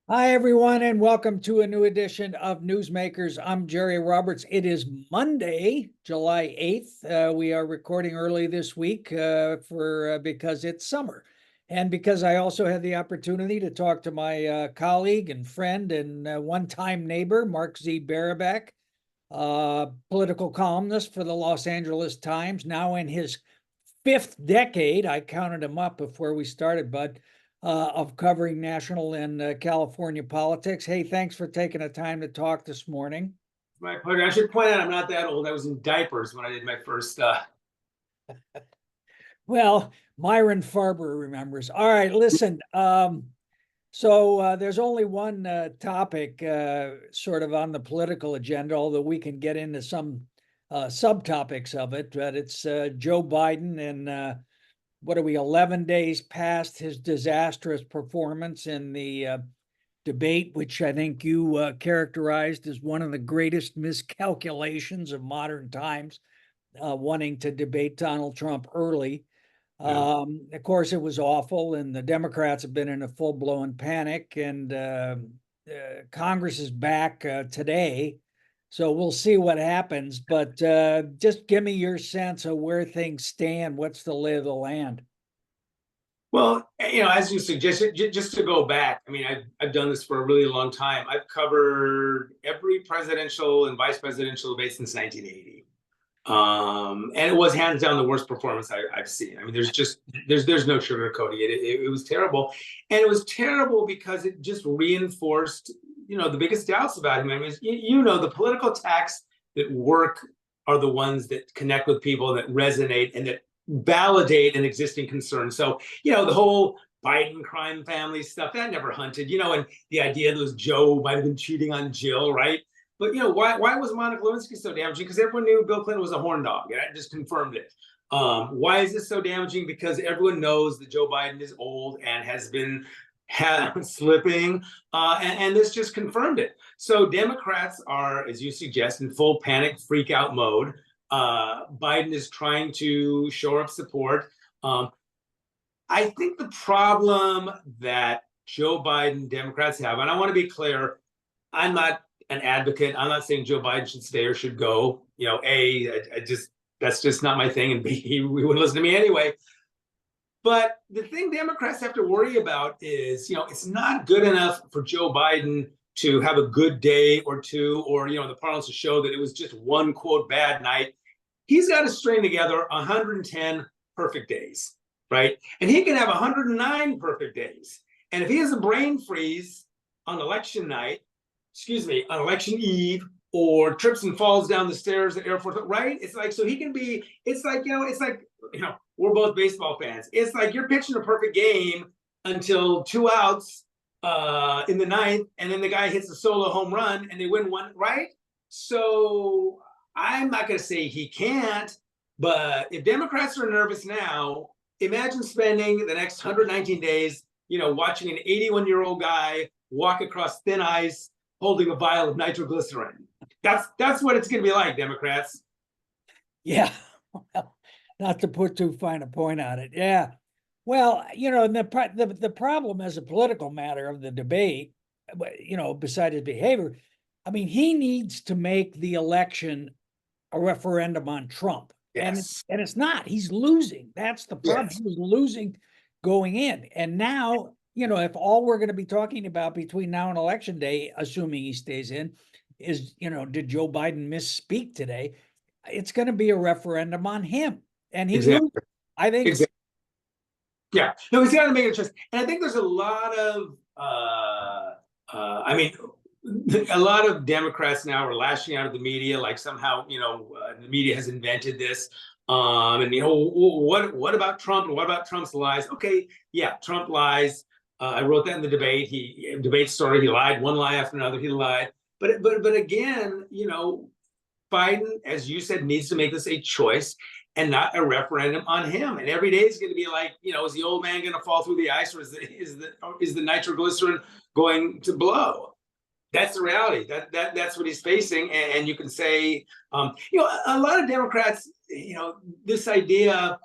Hi, everyone, and welcome to a new edition of Newsmakers. I'm Jerry Roberts. It is Monday, July 8th. We are recording early this week because it's summer. And because I also had the opportunity to talk to my colleague and friend and one-time neighbor, Mark Z. Barabak, political columnist for the Los Angeles Times, now in his fifth decade. I counted him up before we started, Bud, of covering national and California politics. Hey, thanks for taking the time to talk this morning. My pleasure. I should point out I'm not that old. I was in diapers when I did my first. Well, Myron Farber remembers. All right, listen. So there's only one topic sort of on the political agenda, although we can get into some subtopics of it. But it's Joe Biden and what are we, 11 days past his disastrous performance in the debate, which I think you characterized as one of the greatest miscalculations of modern times, wanting to debate Donald Trump early. Yeah. Of course, it was awful, and the Democrats have been in a full blown panic, and Congress is back today. So we'll see what happens. But just give me your sense of where things stand. What's the lay of the land? Well, as you suggested, just to go back, I mean, I've done this for a really long time. I've covered every presidential and vice presidential debate since 1980. And it was hands down the worst performance I've seen. I mean, there's no sugarcoating it. It was terrible, and it was terrible because it just reinforced the biggest doubts about him. I mean, the political attacks that work are the ones that connect with people, that resonate, and that validate an existing concern. So the whole Biden crime family stuff that never hunted. And the idea that Joe might have been cheating on Jill, right? But why was Monica Lewinsky so damaging? Because everyone knew Bill Clinton was a horn dog, and I just confirmed it. Why is this so damaging? Because everyone knows that Joe Biden is old and has been slipping, and this just confirmed it. So Democrats are, as you suggest, in full panic, freak out mode. Biden is trying to shore up support. I think the problem that Joe Biden Democrats have, and I want to be clear, I'm not an advocate. I'm not saying Joe Biden should stay or should go. I just that's just not my thing, and B, he wouldn't listen to me anyway. But the thing Democrats have to worry about is, it's not good enough for Joe Biden to have a good day or two, or the parlance to show that it was just one quote bad night. He's got to string together 110 perfect days, right? And he can have 109 perfect days. And if he has a brain freeze on election night, on election eve, or trips and falls down the stairs at Air Force, right? It's like, so he can be, we're both baseball fans. It's like you're pitching a perfect game until 2 outs in the ninth, and then the guy hits a solo home run and they win one, right? So I'm not going to say he can't, but if Democrats are nervous now, imagine spending the next 119 days, watching an 81-year-old guy walk across thin ice holding a vial of nitroglycerin. That's what it's going to be like, Democrats. Yeah, well, not to put too fine a point on it. Yeah, well, the problem as a political matter of the debate, besides his behavior, I mean, he needs to make the election a referendum on Trump, Yes. and it's not. He's losing. That's the problem. Yes. He was losing going in, and now, if all we're going to be talking about between now and election day, assuming he stays in, is did Joe Biden misspeak today? It's going to be a referendum on him, and he's losing. Exactly. I think. Exactly. Yeah. No, he's got to make a choice. And I think there's a lot of, I mean, a lot of Democrats now are lashing out at the media, like somehow, the media has invented this. And what about Trump and what about Trump's lies? Okay, yeah, Trump lies. I wrote that in the debate story. He lied, one lie after another. He lied. But again, Biden, as you said, needs to make this a choice and not a referendum on him. And every day is going to be like, is the old man going to fall through the ice, or is the nitroglycerin going to blow? That's the reality. That's what he's facing. And you can say, a lot of Democrats, this idea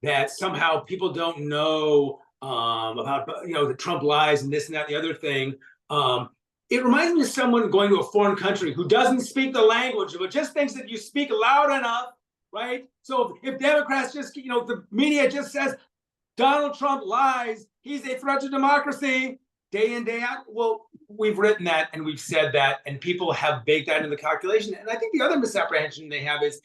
that somehow people don't know about, the Trump lies and this and that and the other thing. It reminds me of someone going to a foreign country who doesn't speak the language, but just thinks that you speak loud enough, right? So if Democrats just, the media just says Donald Trump lies, he's a threat to democracy, day in, day out. Well, we've written that and we've said that, and people have baked that into the calculation. And I think the other misapprehension they have is,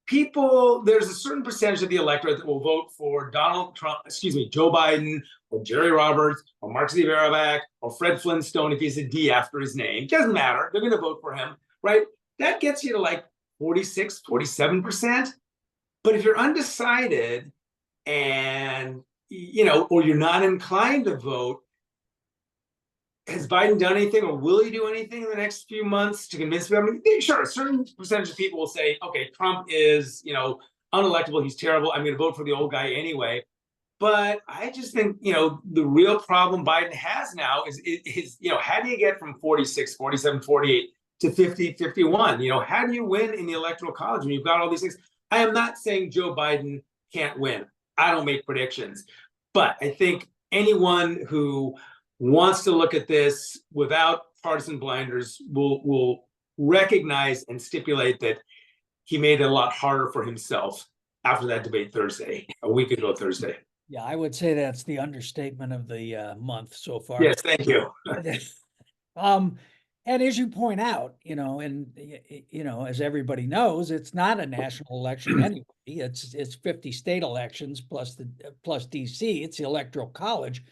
there's a certain percentage of the electorate that will vote for Joe Biden or Jerry Roberts or Mark Z. Barabak or Fred Flintstone if he's a D after his name. Doesn't matter. They're going to vote for him, right? That gets you to like 46, 47%. But if you're undecided and, or you're not inclined to vote, has Biden done anything or will he do anything in the next few months to convince people? I mean, sure, a certain percentage of people will say, okay, Trump is, unelectable. He's terrible. I'm going to vote for the old guy anyway. But I just think, the real problem Biden has now is how do you get from 46, 47, 48 to 50, 51? How do you win in the Electoral College when you've got all these things? I am not saying Joe Biden can't win. I don't make predictions. But I think anyone who wants to look at this without partisan blinders will recognize and stipulate that he made it a lot harder for himself after that debate Thursday, a week ago Thursday. Yeah, I would say that's the understatement of the month so far. Yes, thank you. And as you point out, as everybody knows, it's not a national election anyway. It's 50 state elections plus DC. It's the Electoral College.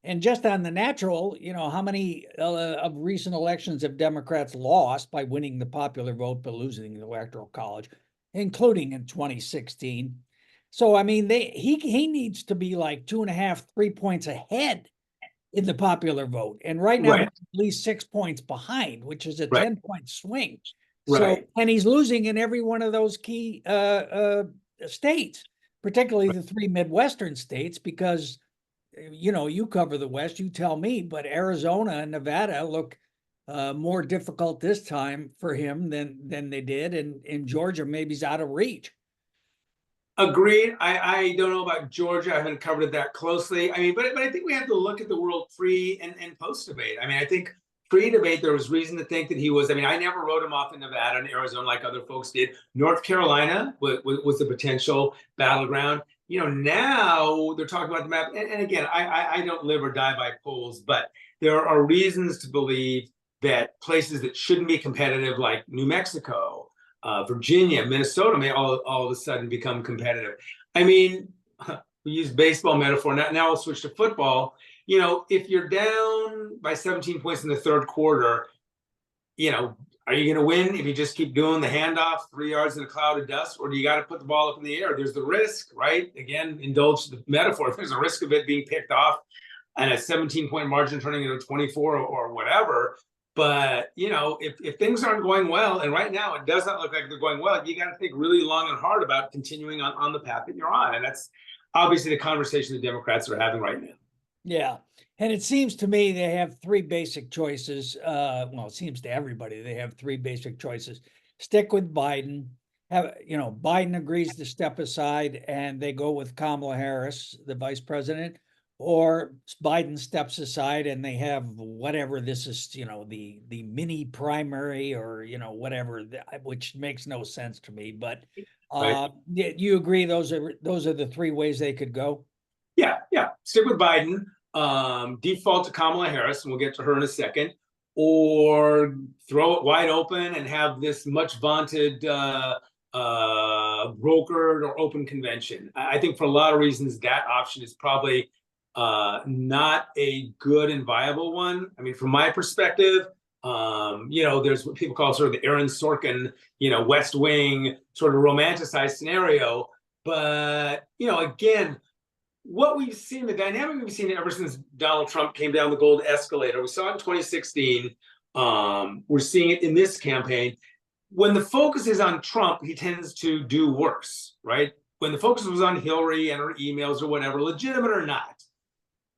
And just on the natural, how many of recent elections have Democrats lost by winning the popular vote but losing the Electoral College, including in 2016? So, I mean, he needs to be like 2.5, 3 points ahead in the popular vote. And right now, Right. he's at least 6 points behind, which is a Right. 10-point swing. Right. So, and he's losing in every one of those key states, particularly the three Midwestern states, because you cover the West, you tell me, but Arizona and Nevada look more difficult this time for him than they did. And in Georgia, maybe he's out of reach. Agreed. I don't know about Georgia. I haven't covered it that closely. I mean, but I think we have to look at the world pre and post debate. I mean, I think pre-debate, there was reason to think that he was, I never wrote him off in Nevada and Arizona like other folks did. North Carolina was the potential battleground. Now they're talking about the map. And again, I don't live or die by polls, but there are reasons to believe that places that shouldn't be competitive, like New Mexico, Virginia, Minnesota, may all of a sudden become competitive. I mean, we use baseball metaphor. Now we'll switch to football. If you're down by 17 points in the third quarter, are you going to win if you just keep doing the handoff 3 yards in a cloud of dust, or do you got to put the ball up in the air? There's the risk, right? Again, indulge the metaphor. There's a risk of it being picked off and a 17-point margin turning into 24 or whatever. But, if things aren't going well, and right now it does not look like they're going well, you got to think really long and hard about continuing on the path that you're on. And that's obviously the conversation the Democrats are having right now. Yeah. And it seems to me they have three basic choices. Well, it seems to everybody they have three basic choices. Stick with Biden. Biden agrees to step aside and they go with Kamala Harris, the vice president, or Biden steps aside and they have whatever this is, the mini primary or, whatever, which makes no sense to me. But Right. you agree those are the three ways they could go? Yeah. Stick with Biden. Default to Kamala Harris, and we'll get to her in a second, or throw it wide open and have this much vaunted brokered or open convention. I think for a lot of reasons that option is probably not a good and viable one. I mean, from my perspective, there's what people call sort of the Aaron Sorkin, West Wing sort of romanticized scenario. But, again, what we've seen, the dynamic we've seen ever since Donald Trump came down the gold escalator, we saw it in 2016. We're seeing it in this campaign. When the focus is on Trump, he tends to do worse, right? When the focus was on Hillary and her emails or whatever, legitimate or not,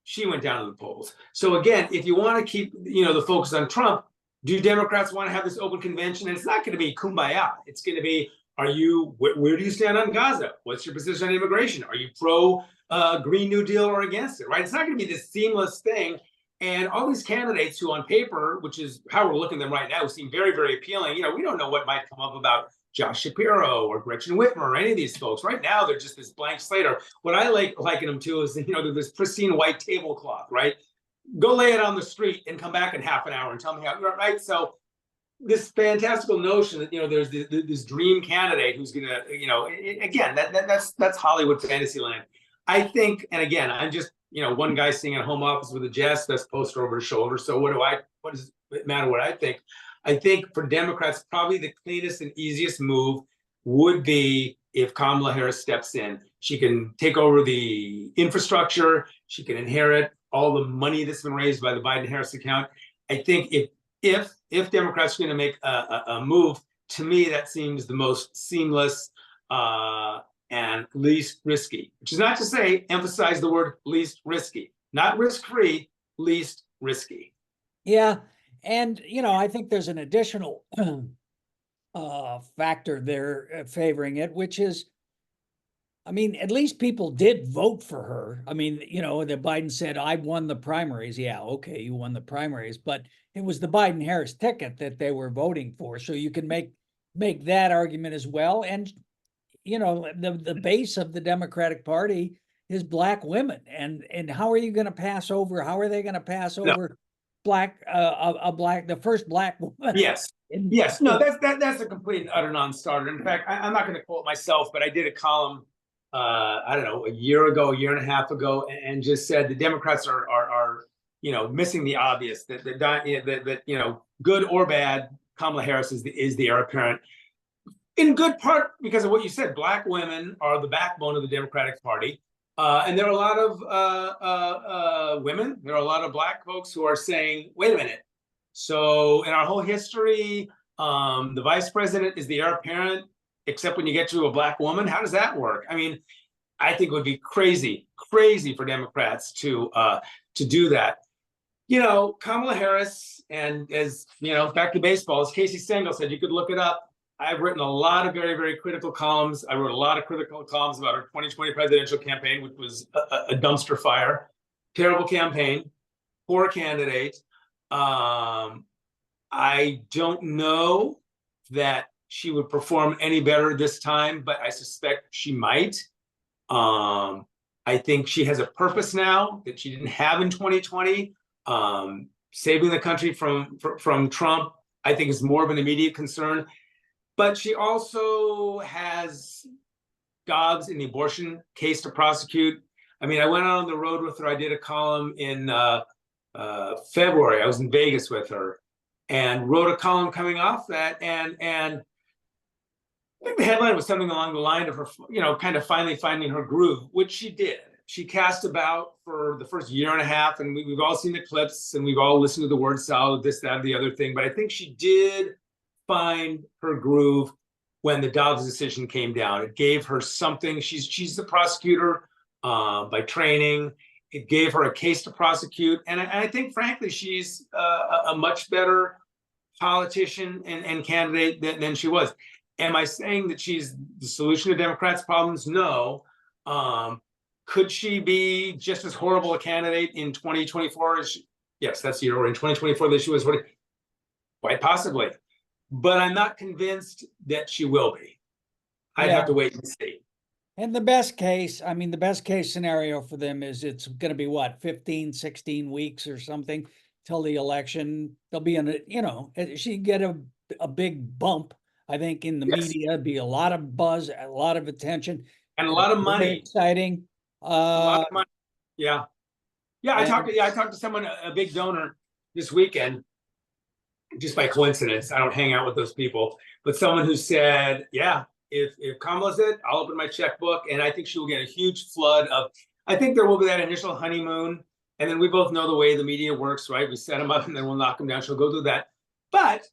she went down to the polls. So again, if you want to keep, the focus on Trump, do Democrats want to have this open convention? And it's not going to be kumbaya. It's going to be, where do you stand on Gaza? What's your position on immigration? Are you pro Green New Deal or against it, right? It's not going to be this seamless thing. And all these candidates who on paper, which is how we're looking at them right now, seem very, very appealing. We don't know what might come up about Josh Shapiro or Gretchen Whitmer or any of these folks. Right now, they're just this blank slate. Or what I liken them to is, they're this pristine white tablecloth, right? Go lay it on the street and come back in half an hour and tell me how, right? So this fantastical notion that, there's this dream candidate who's gonna, again, that's Hollywood fantasy land. I think, and again, I'm just, one guy sitting in a home office with a Jazz Fest poster over his shoulder. So what does it matter what I think? I think for Democrats, probably the cleanest and easiest move would be if Kamala Harris steps in. She can take over the infrastructure. She can inherit all the money that's been raised by the Biden-Harris account. I think if Democrats are going to make a move, to me, that seems the most seamless and least risky, which is not to say, emphasize the word least risky, not risk-free, least risky. Yeah. And, I think there's an additional factor there favoring it, which is, at least people did vote for her. The Biden said, I won the primaries. Yeah, okay, you won the primaries, but it was the Biden-Harris ticket that they were voting for. So you can make that argument as well. And, the base of the Democratic Party is Black women. And how are you going to pass over? How are they going to pass over the first Black woman? Yes. Yes. No, that's a complete and utter non-starter. In fact, I'm not going to quote myself, but I did a column I don't know, a year and a half ago, and just said the Democrats are missing the obvious, that good or bad, Kamala Harris is the heir apparent. In good part because of what you said, Black women are the backbone of the Democratic Party, and there are a lot of women, there are a lot of Black folks who are saying, wait a minute. So in our whole history, the vice president is the heir apparent, except when you get to a Black woman. How does that work? I think it would be crazy for Democrats to do that. Kamala Harris, and as back to baseball, as Casey Stengel said, you could look it up. I've written a lot of very, very critical columns. I wrote a lot of critical columns about our 2020 presidential campaign, which was a dumpster fire, terrible campaign, poor candidate. I don't know that she would perform any better this time, but I suspect she might. I think she has a purpose now that she didn't have in 2020. Saving the country from Trump, I think, is more of an immediate concern. But she also has Dobbs in the abortion case to prosecute. I went out on the road with her. I did a column in February. I was in Vegas with her and wrote a column coming off that. And I think the headline was something along the line of her, kind of finally finding her groove, which she did. She cast about for the first year and a half, and we've all seen the clips and we've all listened to the word salad, this, that, the other thing. But I think she did find her groove when the Dobbs decision came down. It gave her something. She's the prosecutor by training. It gave her a case to prosecute. And I think, frankly, she's a much better politician and candidate than she was. Am I saying that she's the solution to Democrats' problems? No. Could she be just as horrible a candidate in 2024 as yes, that's the year, or in 2024 that she was? Quite possibly. But I'm not convinced that she will be. I'd have to wait and see. And the best case scenario for them is it's going to be what, 15, 16 weeks or something till the election. They'll be in she'd get a big bump, I think, in the media. Be a lot of buzz, a lot of attention. And a lot of money. Very exciting. A lot of money. Yeah. I talked to someone, a big donor this weekend, just by coincidence. I don't hang out with those people, but someone who said, yeah, if Kamala's it, I'll open my checkbook, and I think she will get a huge flood of, I think there will be that initial honeymoon, and then we both know the way the media works, right? We set them up and then we'll knock them down. She'll go do that. But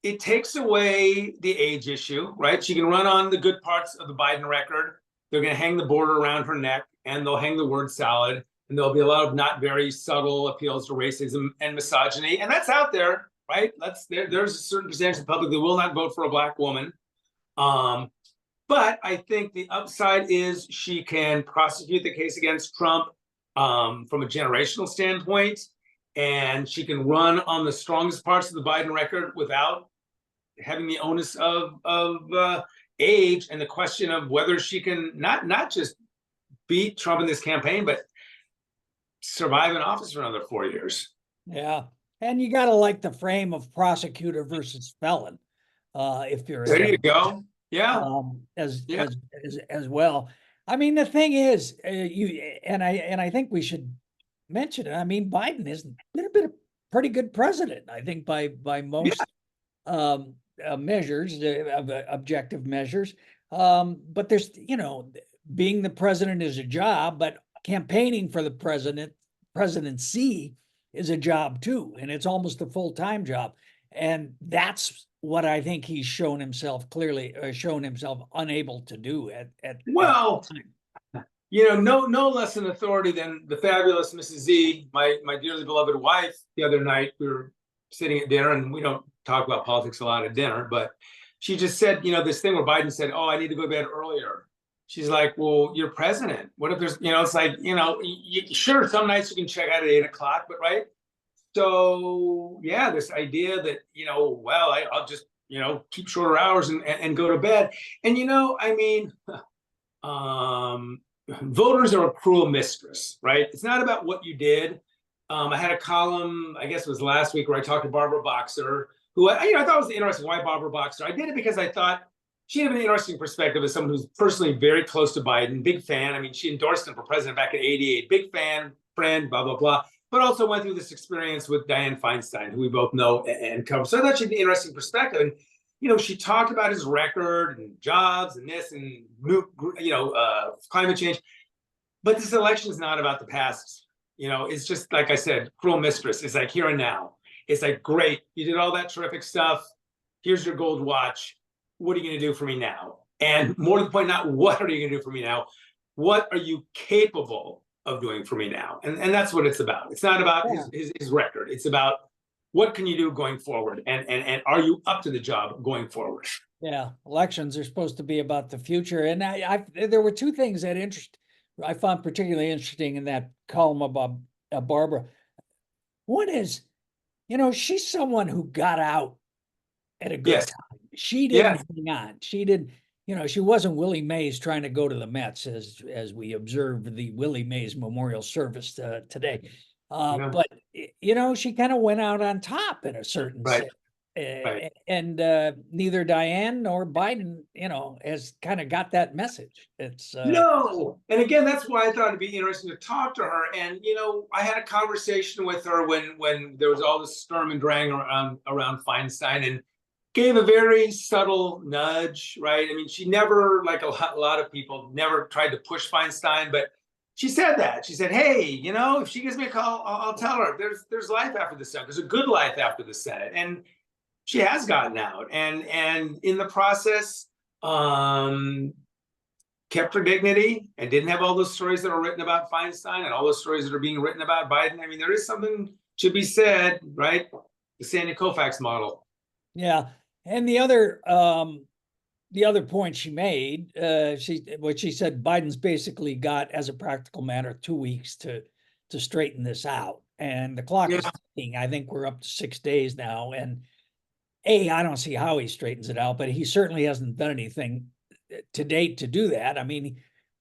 it takes away the age issue, right? She can run on the good parts of the Biden record. They're going to hang the border around her neck, and they'll hang the word salad, and there'll be a lot of not very subtle appeals to racism and misogyny, and that's out there, right? There's a certain percentage of the public that will not vote for a Black woman. But I think the upside is she can prosecute the case against Trump. from a generational standpoint, and she can run on the strongest parts of the Biden record without having the onus of age and the question of whether she can not just beat Trump in this campaign, but survive in office for another 4 years. Yeah. And you got to like the frame of prosecutor versus felon, if you're a There you Democrat, go. Yeah. as well. I mean, the thing is, I think we should mention it. I mean, Biden has been a pretty good president, I think, by most measures, objective measures. But there's, being the president is a job, but campaigning for the presidency is a job too, and it's almost a full-time job. And that's what I think he's shown himself unable to do at Well, no less an authority than the fabulous Mrs. Z, my dearly beloved wife. The other night we were sitting at dinner, and we don't talk about politics a lot at dinner, but she just said, this thing where Biden said, "Oh, I need to go to bed earlier." She's like, "Well, you're president. What if there's, it's like, sure, some nights you can check out at 8 o'clock, but right." So yeah, this idea that, well, I'll just, keep shorter hours and go to bed. And, I mean, voters are a cruel mistress, right? It's not about what you did. I had a column, I guess it was last week, where I talked to Barbara Boxer, who I thought was interesting. Why Barbara Boxer? I did it because I thought she had an interesting perspective as someone who's personally very close to Biden, big fan. I mean, she endorsed him for president back in '88, big fan, friend, blah, blah, blah. But also went through this experience with Dianne Feinstein, who we both know and cover. So I thought she had an interesting perspective. And, she talked about his record and jobs and this and, climate change. But this election is not about the past. It's just, like I said, cruel mistress. It's like here and now. It's like, great, you did all that terrific stuff. Here's your gold watch. What are you going to do for me now? And more to the point, not what are you going to do for me now? What are you capable of doing for me now? And that's what it's about. It's not about his record. It's about what can you do going forward? And are you up to the job going forward? Yeah, elections are supposed to be about the future. And there were two things that I found particularly interesting in that column about Barbara. One is, she's someone who got out at a good time. She didn't hang on. She didn't, she wasn't Willie Mays trying to go to the Mets, as we observed the Willie Mays memorial service today. But, she kind of went out on top in a certain sense. Right. And neither Dianne nor Biden, has kind of got that message. It's no. And again, that's why I thought it'd be interesting to talk to her. And, I had a conversation with her when there was all this storm and drang around Feinstein, and gave a very subtle nudge, right? I mean, she never, like a lot of people, never tried to push Feinstein, but she said that. She said, "Hey, if she gives me a call, I'll tell her there's life after the Senate. There's a good life after the Senate." And she has gotten out, and in the process, kept her dignity and didn't have all those stories that are written about Feinstein and all those stories that are being written about Biden. I mean, there is something to be said, right? The Sandy Koufax model. Yeah. And the other point she made, she said Biden's basically got, as a practical matter, 2 weeks to straighten this out, and the clock is ticking. I think we're up to 6 days now, and I don't see how he straightens it out, but he certainly hasn't done anything to date to do that. I mean,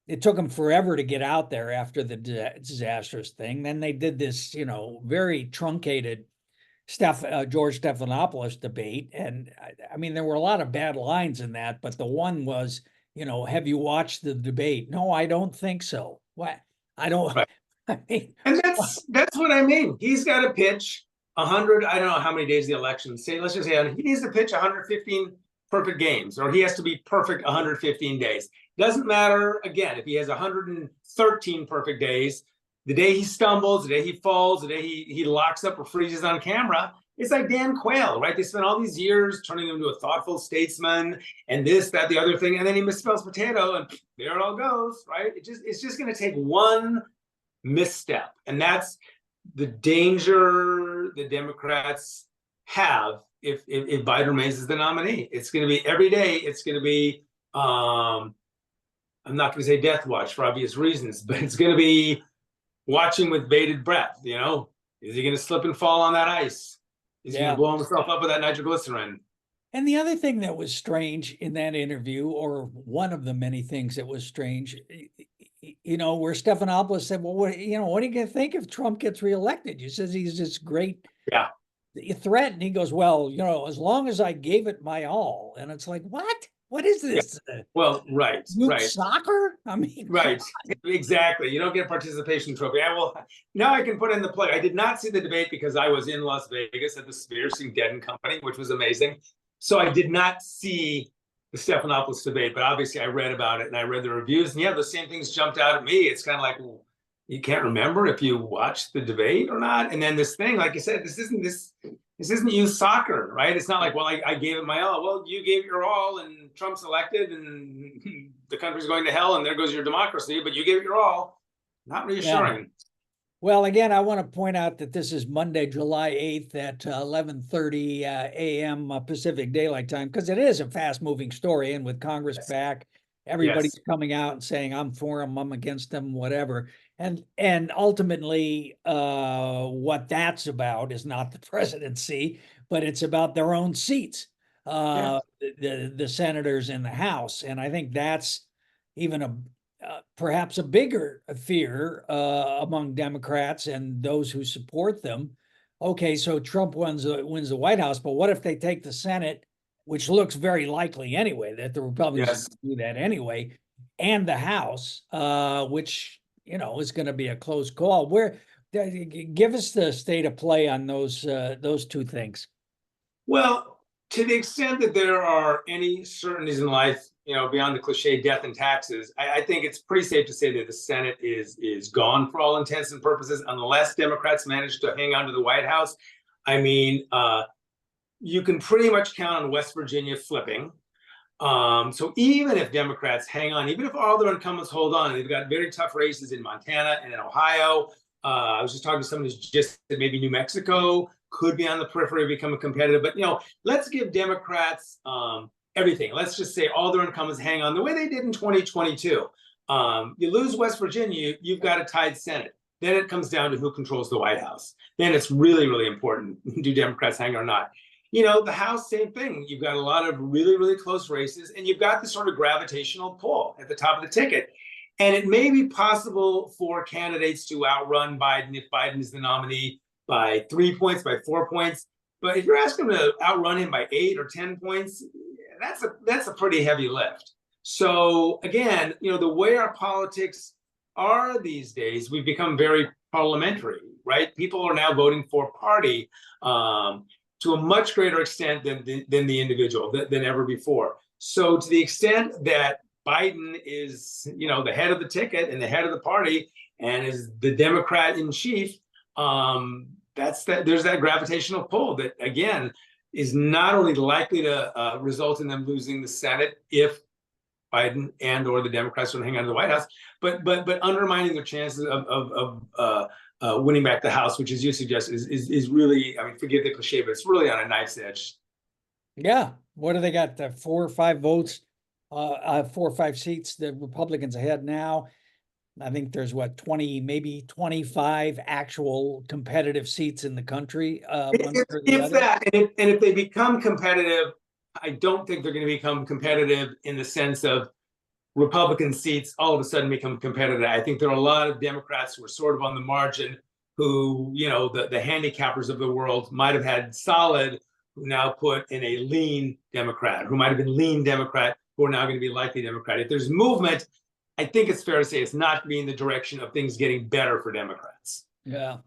it took him forever to get out there after the disastrous thing. Then they did this, very truncated George Stephanopoulos debate. And I mean, there were a lot of bad lines in that, but the one was, have you watched the debate? No, I don't think so. What? I don't. Right. I mean, and that's what I mean. He's got to pitch 100. I don't know how many days the election. Let's just say he needs to pitch 115 perfect games, or he has to be perfect 115 days. Doesn't matter. Again, if he has 113 perfect days, the day he stumbles, the day he falls, the day he locks up or freezes on camera, it's like Dan Quayle, right? They spent all these years turning him into a thoughtful statesman and this, that, the other thing, and then he misspells potato, and there it all goes, right? It's just going to take one misstep, and that's the danger the Democrats have if Biden remains as the nominee. It's going to be every day. It's going to be I'm not going to say death watch for obvious reasons, but it's going to be watching with bated breath. Is he going to slip and fall on that ice? Is he going Yeah. to blow himself up with that nitroglycerin? And the other thing that was strange in that interview, or one of the many things that was strange, where Stephanopoulos said, well, what are you going to think if Trump gets reelected? You says he's this great Yeah. threat. And he goes, well, as long as I gave it my all. And it's like, what? What is this? Yeah. Well, right. Youth soccer? I mean, right. Exactly. You don't get a participation trophy. Now I can put in the plug. I did not see the debate because I was in Las Vegas at the Sphere seeing Dead and Company, which was amazing. So I did not see the Stephanopoulos debate, but obviously I read about it and I read the reviews. And yeah, the same things jumped out at me. It's kind of like, well, you can't remember if you watched the debate or not. And then this thing, like you said, this isn't youth soccer, right? It's not like, well, I gave it my all. Well, you gave your all and Trump's elected and the country's going to hell and there goes your democracy, but you gave it your all. Not reassuring. Yeah. Well, again, I want to point out that this is Monday, July 8th at 11:30 a.m. Pacific Daylight Time, because it is a fast-moving story. And with Congress back, everybody's coming out and saying, I'm for them, I'm against them, whatever. And ultimately, what that's about is not the presidency, but it's about their own seats, the senators in the House. And I think that's even perhaps a bigger fear among Democrats and those who support them. Okay, so Trump wins the White House, but what if they take the Senate, which looks very likely anyway, that the Republicans do that anyway, and the House, which is going to be a close call. Give us the state of play on those two things. Well, to the extent that there are any certainties in life, beyond the cliche death and taxes, I think it's pretty safe to say that the Senate is gone for all intents and purposes, unless Democrats manage to hang on to the White House. I mean, you can pretty much count on West Virginia flipping. So even if Democrats hang on, even if all their incumbents hold on, they've got very tough races in Montana and in Ohio. I was just talking to someone who's just said maybe New Mexico could be on the periphery of becoming competitive. But, let's give Democrats everything. Let's just say all their incumbents hang on the way they did in 2022. You lose West Virginia, you've got a tied Senate. Then it comes down to who controls the White House. Then it's really, really important. Do Democrats hang or not? The House, same thing. You've got a lot of really, really close races, and you've got this sort of gravitational pull at the top of the ticket. And it may be possible for candidates to outrun Biden if Biden is the nominee by 3 points, by 4 points. But if you're asking them to outrun him by 8 or 10 points, that's a pretty heavy lift. So again, the way our politics are these days, we've become very parliamentary, right? People are now voting for party to a much greater extent than the individual, than ever before. So to the extent that Biden is, the head of the ticket and the head of the party and is the Democrat in chief, there's that gravitational pull that, again, is not only likely to result in them losing the Senate if Biden and or the Democrats don't hang on to the White House, but undermining their chances of winning back the House, which, as you suggest, is really, I mean, forgive the cliche, but it's really on a knife's edge. Yeah. What do they got? 4 or 5 votes, 4 or 5 seats the Republicans ahead now. I think there's 20, maybe 25 actual competitive seats in the country. If that, and if they become competitive, I don't think they're going to become competitive in the sense of Republican seats all of a sudden become competitive. I think there are a lot of Democrats who are sort of on the margin who, the handicappers of the world might have had solid, who now put in a lean Democrat, who might have been lean Democrat, who are now going to be likely Democrat. If there's movement, I think it's fair to say it's not going to be in the direction of things getting better for Democrats. Yeah.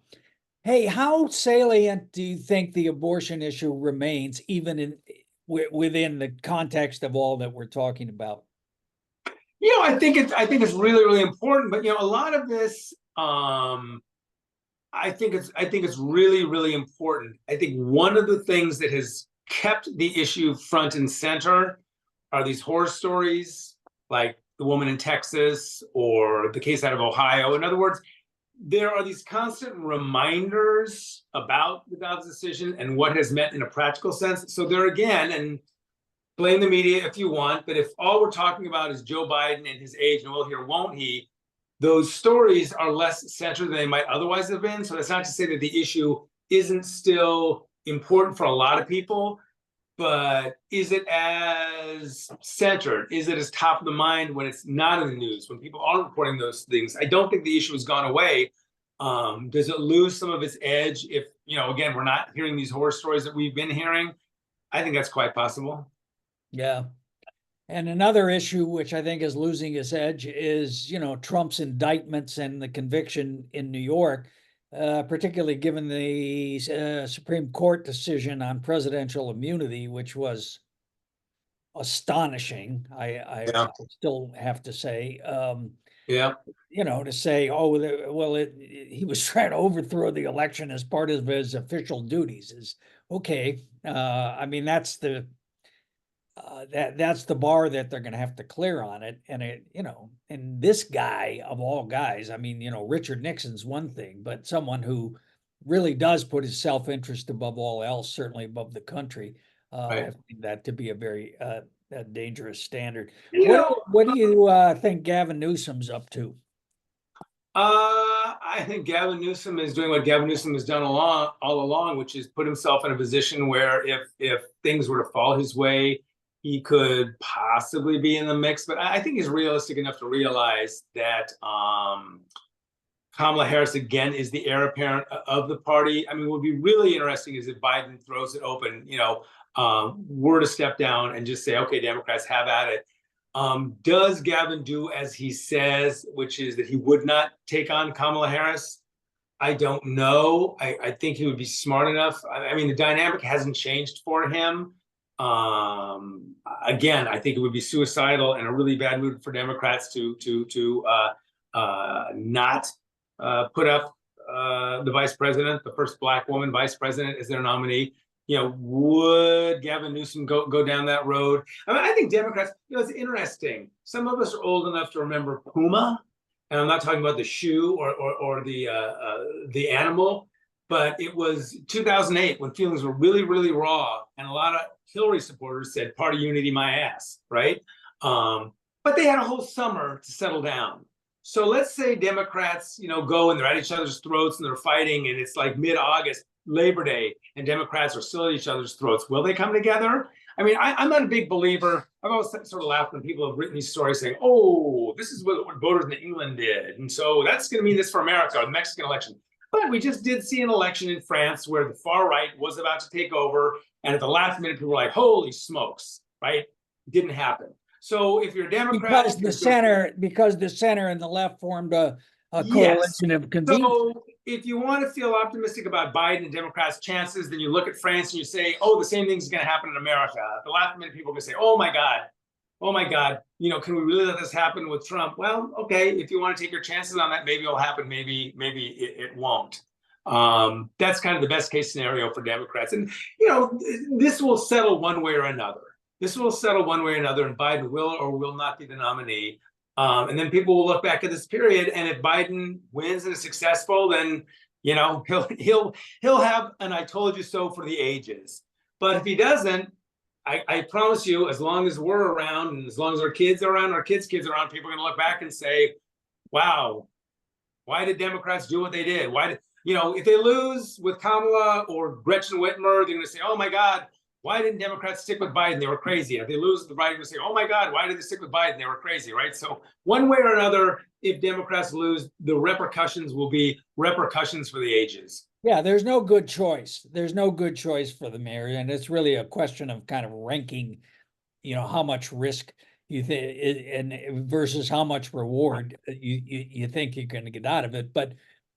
Hey, how salient do you think the abortion issue remains, even within the context of all that we're talking about? I think it's really, really important. But a lot of this, I think it's really, really important. I think one of the things that has kept the issue front and center are these horror stories, like the woman in Texas or the case out of Ohio. In other words, there are these constant reminders about the Dobbs decision and what has meant in a practical sense. So there again, and blame the media if you want, but if all we're talking about is Joe Biden and his age, and we'll hear, won't he? those stories are less centered than they might otherwise have been. So that's not to say that the issue isn't still important for a lot of people, but is it as centered? Is it as top of the mind when it's not in the news, when people aren't reporting those things? I don't think the issue has gone away. Does it lose some of its edge if, again, we're not hearing these horror stories that we've been hearing? I think that's quite possible. Yeah. And another issue, which I think is losing its edge, is, Trump's indictments and the conviction in New York, particularly given the Supreme Court decision on presidential immunity, which was astonishing. I Yeah. still have to say, Yeah. to say, oh, well, he was trying to overthrow the election as part of his official duties is okay. I mean, that's the bar that they're going to have to clear on it. And and this guy of all guys, I mean, Richard Nixon's one thing, but someone who really does put his self-interest above all else, certainly above the country. Right. I think that to be a very dangerous standard. You know, What do you think Gavin Newsom's up to? I think Gavin Newsom is doing what Gavin Newsom has done all along, which is put himself in a position where if things were to fall his way, he could possibly be in the mix. But I think he's realistic enough to realize that Kamala Harris again is the heir apparent of the party. I mean, what would be really interesting is if Biden throws it open, were to step down and just say, okay, Democrats, have at it. Does Gavin do as he says, which is that he would not take on Kamala Harris? I don't know. I think he would be smart enough. I mean, the dynamic hasn't changed for him. Again, I think it would be suicidal and a really bad move for Democrats to not put up the vice president, the first Black woman vice president, as their nominee. Would Gavin Newsom go down that road? I mean, I think Democrats, it's interesting. Some of us are old enough to remember Puma, and I'm not talking about the shoe or the animal, but it was 2008 when feelings were really, really raw, and a lot of Hillary supporters said, "Party unity, my ass," right? But they had a whole summer to settle down. So let's say Democrats, go and they're at each other's throats and they're fighting, and it's like mid-August, Labor Day, and Democrats are still at each other's throats. Will they come together? I mean, I'm not a big believer. I've always sort of laughed when people have written these stories saying, oh, this is what voters in England did. And so that's going to mean this for America or the Mexican election. But we just did see an election in France where the far right was about to take over. And at the last minute, people were like, holy smokes, right? It didn't happen. So if you're a Democrat, because the center and the left formed a coalition of convenience. So if you want to feel optimistic about Biden and Democrats' chances, then you look at France and you say, oh, the same thing's going to happen in America. At the last minute, people are going to say, oh my God, can we really let this happen with Trump? Well, okay, if you want to take your chances on that, maybe it'll happen, maybe it won't. That's kind of the best case scenario for Democrats. And, this will settle one way or another. And Biden will or will not be the nominee. And then people will look back at this period, and if Biden wins and is successful, then he'll have an "I told you so" for the ages. But if he doesn't, I promise you, as long as we're around and as long as our kids are around, our kids' kids are around, people are going to look back and say, "Wow, why did Democrats do what they did? Why did if they lose with Kamala or Gretchen Whitmer, they're going to say, oh my God, why didn't Democrats stick with Biden? They were crazy. And if they lose the Biden, they say, oh my God, why did they stick with Biden? They were crazy, right? So one way or another, if Democrats lose, the repercussions will be repercussions for the ages. Yeah, there's no good choice. There's no good choice for the mayor. And it's really a question of kind of ranking, how much risk you think and versus how much reward you think you're going to get out of it. But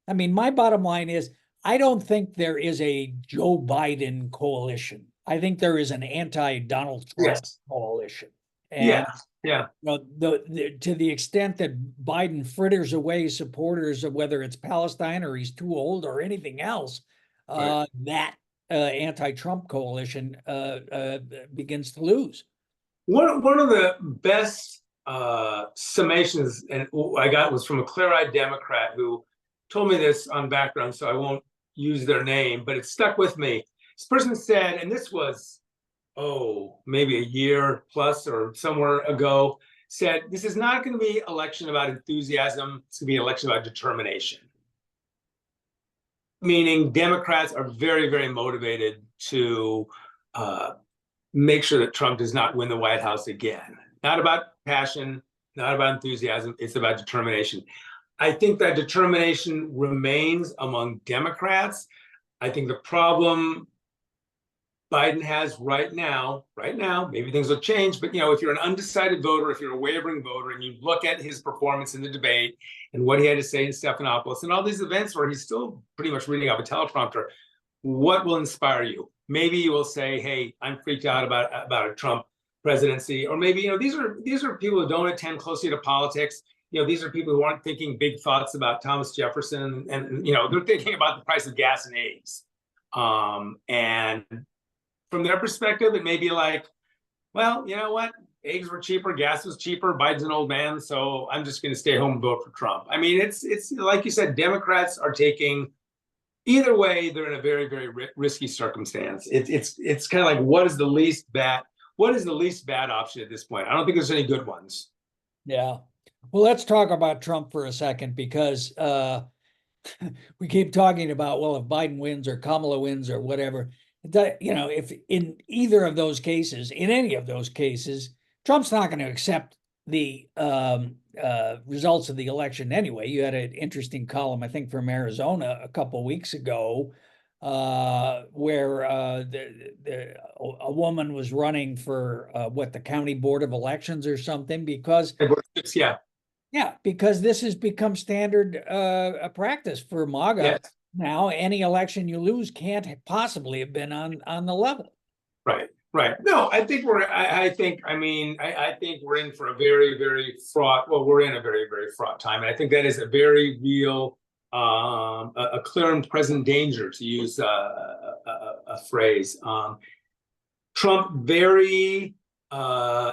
I mean, my bottom line is, I don't think there is a Joe Biden coalition. I think there is an anti-Donald Trump coalition. And to the extent that Biden fritters away supporters of whether it's Palestine or he's too old or anything else, that anti-Trump coalition begins to lose. One of the best summations I got was from a clear-eyed Democrat who told me this on background, so I won't use their name, but it stuck with me. This person said, and this was, maybe a year plus or somewhere ago, said this is not going to be an election about enthusiasm. It's going to be an election about determination. Meaning Democrats are very, very motivated to make sure that Trump does not win the White House again. Not about passion, not about enthusiasm. It's about determination. I think that determination remains among Democrats. I think the problem Biden has right now, maybe things will change, but if you're an undecided voter, if you're a wavering voter, and you look at his performance in the debate and what he had to say in Stephanopoulos and all these events where he's still pretty much reading off a teleprompter, what will inspire you? Maybe you will say, "Hey, I'm freaked out about a Trump presidency," or maybe these are people who don't attend closely to politics. These are people who aren't thinking big thoughts about Thomas Jefferson, and they're thinking about the price of gas and eggs, and from their perspective, it may be like, well, you know what? Eggs were cheaper, gas was cheaper. Biden's an old man, so I'm just going to stay home and vote for Trump. I mean, it's like you said, Democrats are taking. Either way, they're in a very, very risky circumstance. It's kind of like what is the least bad option at this point? I don't think there's any good ones. Yeah. Well, let's talk about Trump for a second, because we keep talking about, well, if Biden wins or Kamala wins or whatever, if in either of those cases, in any of those cases, Trump's not going to accept the results of the election anyway. You had an interesting column, I think, from Arizona a couple of weeks ago, where a woman was running for the county board of elections or something, because because this has become standard practice for MAGA. Yes. Now, any election you lose can't possibly have been on the level. Right. No, I think we're in for a very, very fraught. Well, we're in a very, very fraught time, and I think that is a very real, a clear and present danger, to use a phrase. Trump very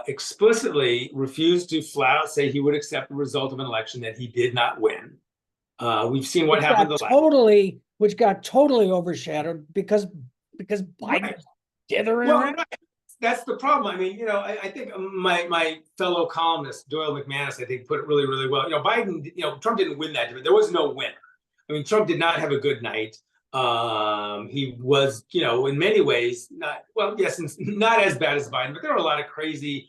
explicitly refused to flat out say he would accept the result of an election that he did not win. We've seen what happened. Which got totally overshadowed because Biden dithering around. That's the problem. I mean, I think my fellow columnist Doyle McManus, I think, put it really, really well. Biden, Trump didn't win that debate. There was no winner. I mean, Trump did not have a good night. He was, in many ways, not as bad as Biden, but there were a lot of crazy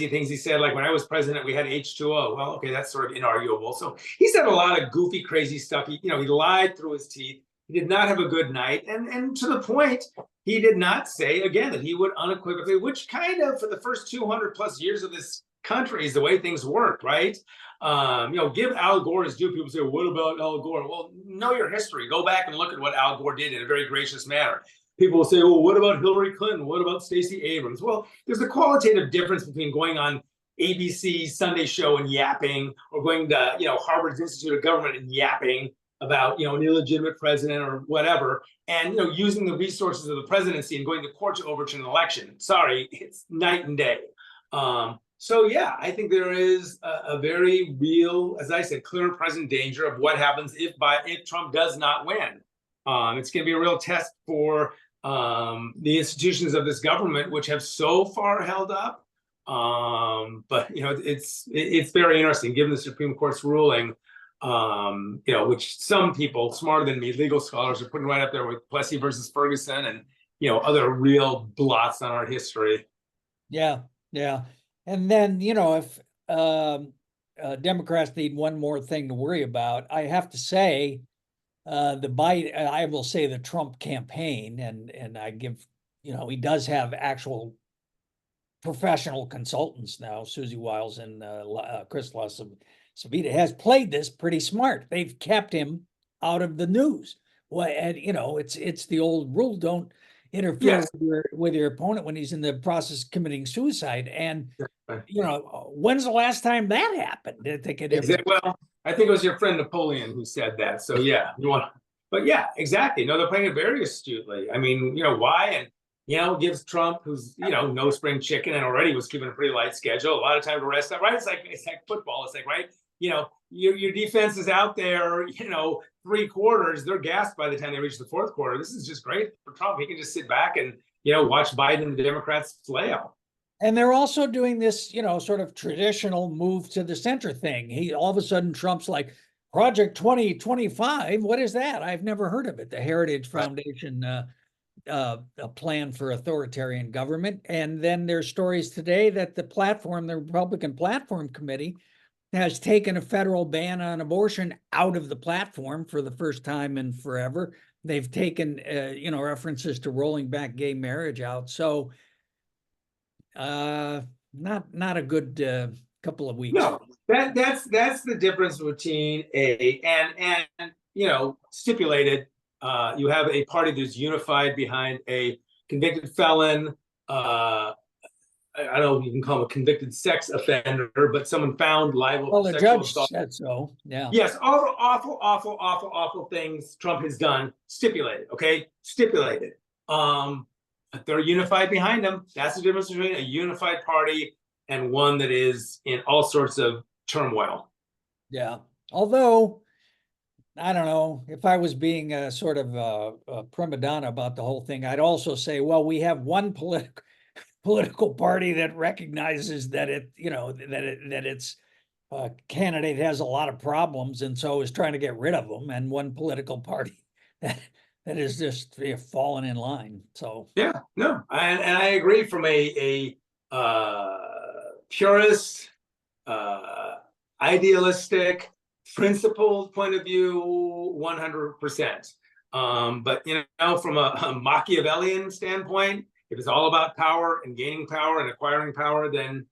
things he said. Like, when I was president, we had H2O. Well, okay, that's sort of inarguable. So he said a lot of goofy, crazy stuff. He lied through his teeth. He did not have a good night. And to the point, he did not say, again, that he would unequivocally, which kind of for the first 200 plus years of this country is the way things work, right? Give Al Gore his due. People say, well, what about Al Gore? Well, know your history. Go back and look at what Al Gore did in a very gracious manner. People will say, well, what about Hillary Clinton? What about Stacey Abrams? Well, there's a qualitative difference between going on ABC's Sunday show and yapping, or going to, Harvard's Institute of Government and yapping about, an illegitimate president or whatever, and, using the resources of the presidency and going to court to overturn an election. Sorry, it's night and day. So, yeah, I think there is a very real, as I said, clear and present danger of what happens if Trump does not win. It's going to be a real test for the institutions of this government, which have so far held up. But, it's very interesting, given the Supreme Court's ruling, which some people smarter than me, legal scholars, are putting right up there with Plessy versus Ferguson and, other real blots on our history. Yeah. And then, if Democrats need one more thing to worry about, I have to say, I will say the Trump campaign, and I give, he does have actual professional consultants now. Susie Wiles and Chris Savita has played this pretty smart. They've kept him out of the news. Well, and it's the old rule: don't interfere with your opponent when he's in the process of committing suicide. And when's the last time that happened? Well, I think it was your friend Napoleon who said that. So yeah, but yeah, exactly. No, they're playing it very astutely. I mean, why? And gives Trump, who's no spring chicken and already was given a pretty light schedule, a lot of time to rest up. Right? It's like football. It's like, right, your defense is out there, 3 quarters. They're gassed by the time they reach the 4th quarter. This is just great for Trump. He can just sit back and watch Biden and the Democrats flail. And they're also doing this, sort of traditional move to the center thing. All of a sudden Trump's like, Project 2025, what is that? I've never heard of it. The Heritage Right. Foundation a plan for authoritarian government. And then there's stories today that the Republican Platform Committee has taken a federal ban on abortion out of the platform for the first time in forever. They've taken, references to rolling back gay marriage out. So, not a good couple of weeks. No, that's the difference between stipulated. You have a party that's unified behind a convicted felon. I don't know if you can call him a convicted sex offender, but someone found liable Well, for the sexual judge assault. said so. Yeah. Yes, awful things Trump has done. Stipulated, okay, stipulated. But they're unified behind him. That's the difference between a unified party and one that is in all sorts of turmoil. Yeah. Although, I don't know, if I was being a sort of a prima donna about the whole thing, I'd also say, well, we have one political party that recognizes that that its candidate has a lot of problems, and so is trying to get rid of them, and one political party that is just fallen in line. So yeah, no, and I agree from a purist, idealistic, principled point of view, 100%. But from a Machiavellian standpoint, if it's all about power and gaining power and acquiring power, then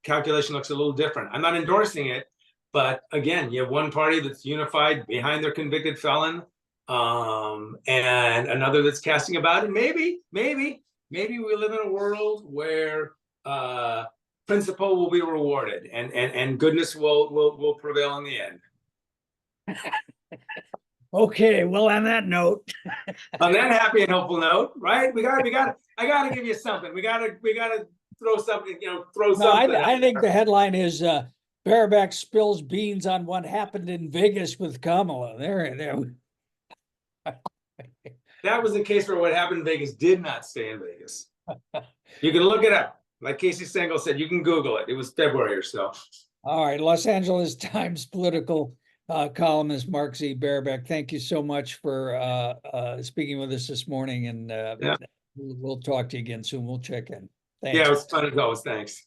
calculation looks a little different. I'm not endorsing it, but again, you have one party that's unified behind their convicted felon, and another that's casting about. And maybe we live in a world where principle will be rewarded, and goodness will prevail in the end. Okay, well, on that note, on that happy and hopeful note, right? I gotta give you something. We gotta throw something, throw something. I think the headline is Barabak spills beans on what happened in Vegas with Kamala. There. That was the case where what happened in Vegas did not stay in Vegas. You can look it up. Like Casey Stengel said, you can Google it. It was February or so. All right, Los Angeles Times political columnist Mark Z. Barabak, thank you so much for speaking with us this morning, and we'll talk to you again soon. We'll check in. Thanks. Yeah, it was fun as always. Thanks.